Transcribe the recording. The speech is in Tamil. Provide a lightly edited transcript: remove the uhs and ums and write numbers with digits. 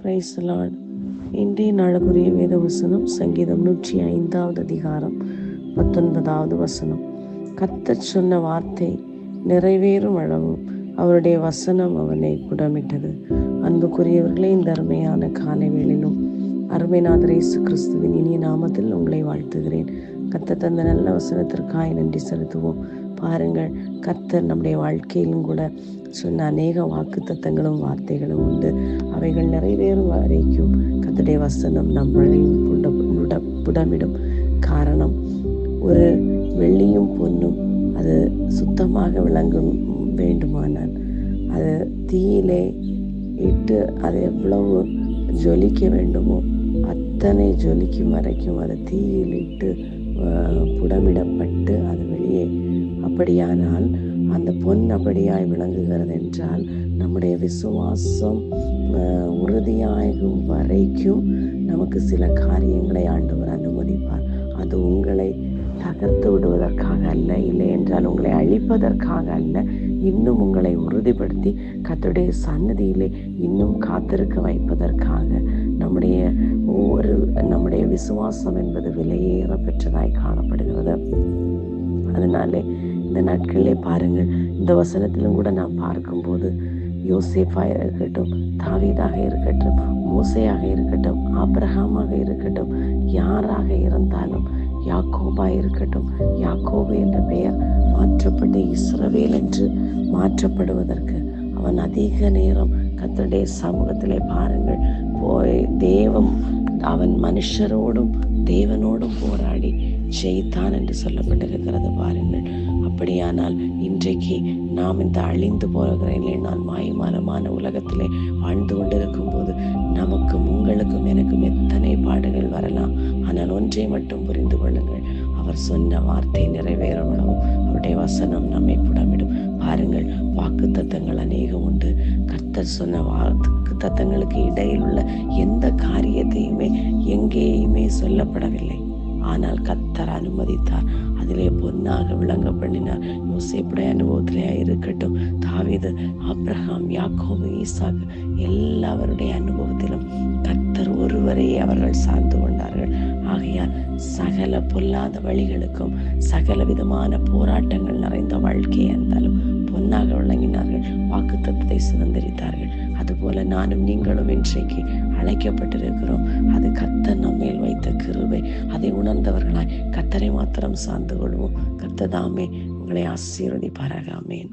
Praise the Lord. இன்றைய நாளுக்குரிய வேத வசனம் சங்கீதம் 105 அதிகாரம் 19 வசனம். கர்த்தர் சொன்ன வார்த்தை நிறைவேறும் அளவும் அவருடைய வசனம் அவனை புடமிட்டது. அன்புக்குரியவர்களே, இந்த அருமையான காலை வேளையிலும் அருமைநாதர் இயேசு கிறிஸ்துவின் இனிய நாமத்தில் உங்களை வாழ்த்துகிறேன். கர்த்தர் தந்த நல்ல வசனத்திற்காய் நன்றி செலுத்துவோம். பாருங்கள், கர்த்தர் நம்முடைய வாழ்க்கையிலும் கூட சொன்ன அநேக வாக்கு தத்தங்களும் வார்த்தைகளும் உண்டு. அவைகள் நிறைவேறும் வரைக்கும் கர்த்தருடைய வசனம் நம்மளையும் புடமிடும். காரணம், ஒரு வெள்ளியும் பொன்னும் அது சுத்தமாக விளங்க வேண்டுமானால் அது தீயிலே இட்டு அது எவ்வளவு ஜொலிக்க வேண்டுமோ அத்தனை ஜொலிக்கும் வரைக்கும் அது தீயில் இட்டு புடமிடப்பட்டு அது வெளியே. அப்படியானால் அந்த பொன் அப்படியாய் விளங்குகிறது என்றால் நம்முடைய விசுவாசம் உறுதியாகும் வரைக்கும் நமக்கு சில காரியங்களை ஆண்டவர் அனுமதிப்பார். அது உங்களை தகர்த்து விடுவதற்காக அல்ல, இல்லை என்றால் உங்களை அழிப்பதற்காக அல்ல, இன்னும் உங்களை உறுதிப்படுத்தி கர்த்தருடைய சந்நிதியிலே இன்னும் காத்திருக்க வைப்பதற்காக. நம்முடைய விசுவாசம் என்பது விலையேற பெற்றதாய் காணப்படுகிறது. அதனாலே இந்த நாட்களிலே பாருங்கள், இந்த வசனத்திலும் கூட நாம் பார்க்கும்போது யோசேப்பாக இருக்கட்டும், தாவீதாக இருக்கட்டும், மோசேயாக இருக்கட்டும், ஆபிரகாமாக இருக்கட்டும், யாராக இருந்தாலும், யாக்கோபாக இருக்கட்டும், யாக்கோபு என்ற பெயர் மாற்றப்பட்டு இஸ்ரவேல் என்று மாற்றப்படுவதற்கு அவன் அதிக நேரம் கர்த்தருடைய சமூகத்திலே பாருங்கள் அவன் மனுஷரோடும் தேவனோடும் போராடி ஜெயித்தான் என்று சொல்லப்பட்டிருக்கிறது. பாருங்கள், அப்படியானால் இன்றைக்கு நாம் இந்த அழிந்து போகிற நான் மாயமானமான உலகத்திலே வாழ்ந்து கொண்டிருக்கும் போது நமக்கும் உங்களுக்கும் எனக்கும் எத்தனை பாடுகள் வரலாம். ஆனால் ஒன்றை மட்டும் புரிந்து கொள்ளுங்கள், அவர் சொன்ன வார்த்தை நிறைவேறவும் அவருடைய வசனம் நம்மை புடமிடும். பாருங்கள், வாக்கு தத்தங்கள் அநேகம் உண்டு. கர்த்தர் சொன்ன வாக்கு தத்தங்களுக்கு இடையில் உள்ள எந்த காரியத்தையுமே எங்கேயுமே சொல்லப்படவில்லை. ஆனால் கர்த்தர் அனுமதித்தார், அதிலே பொன்னாக விளங்க பண்ணினார். யோசேப்புடைய அனுபவத்திலே இருக்கட்டும், தாவீது, ஆபிரகாம், யாக்கோபு, ஈசாக்கு, எல்லாருடைய அனுபவத்திலும் கர்த்தர் ஒருவரையே அவர்கள் சார்ந்து கொண்டார்கள். ஆகையால் சகல பொல்லாத வழிகளுக்கும் சகல விதமான போராட்டங்கள் நிறைந்த வாழ்க்கையை இருந்தாலும் பொன்னாக விளங்கினார்கள், வாக்கு தத்தத்தை சுதந்திரித்தார்கள். அதுபோல நானும் நீங்களும் இன்றைக்கு அழைக்கப்பட்டிருக்கிறோம். அது கர்த்தர் நம்மேல் வைத்த கிருபை. அதை உணர்ந்தவர்களாய் கர்த்தரை மாத்திரம் சார்ந்து கொள்வோம். கர்த்தர் தாமே உங்களை ஆசீர்வதிப்பாராக. ஆமென்.